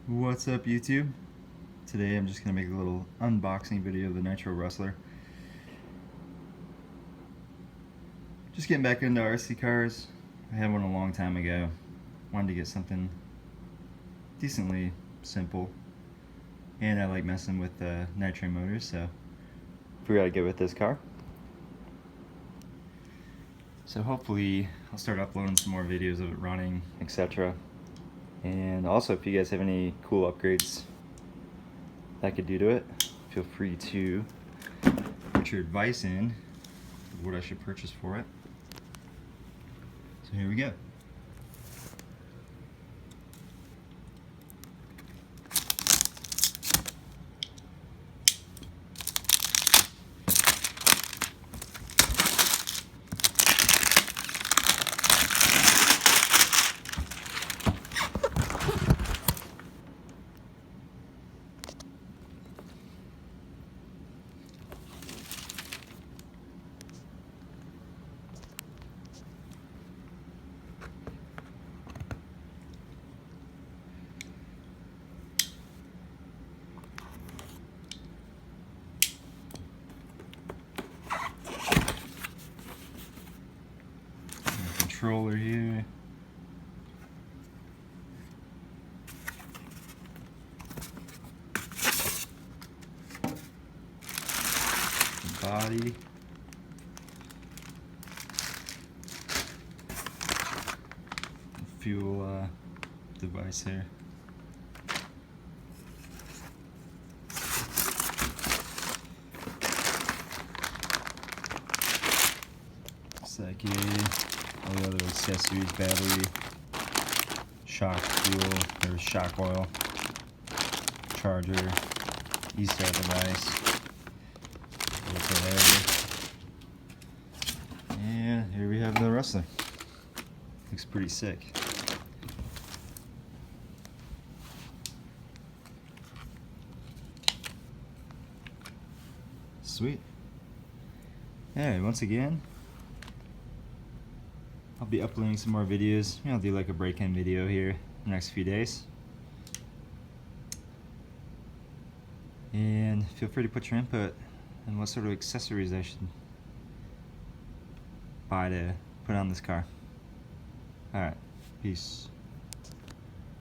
What's up, YouTube? Today I'm just going to make a little unboxing video of the Nitro Rustler. Just getting back into RC cars. I had one a long time ago. Wanted to get something decently simple. And I like messing with nitro motors, so figured I'd get with this car. So hopefully I'll start uploading some more videos of it running, etc. And also, if you guys have any cool upgrades that I could do to it, feel free to put your advice in of what I should purchase for it. So here we go. Controller here. The body. The fuel device here. All the other accessories, battery, shock fuel, there's shock oil, charger, ESAT device, and here we have the Rustler. Looks pretty sick. Sweet. Alright, once again, I'll be uploading some more videos. Maybe I'll do like a break-in video here in the next few days. And feel free to put your input on what sort of accessories I should buy to put on this car. Alright, peace.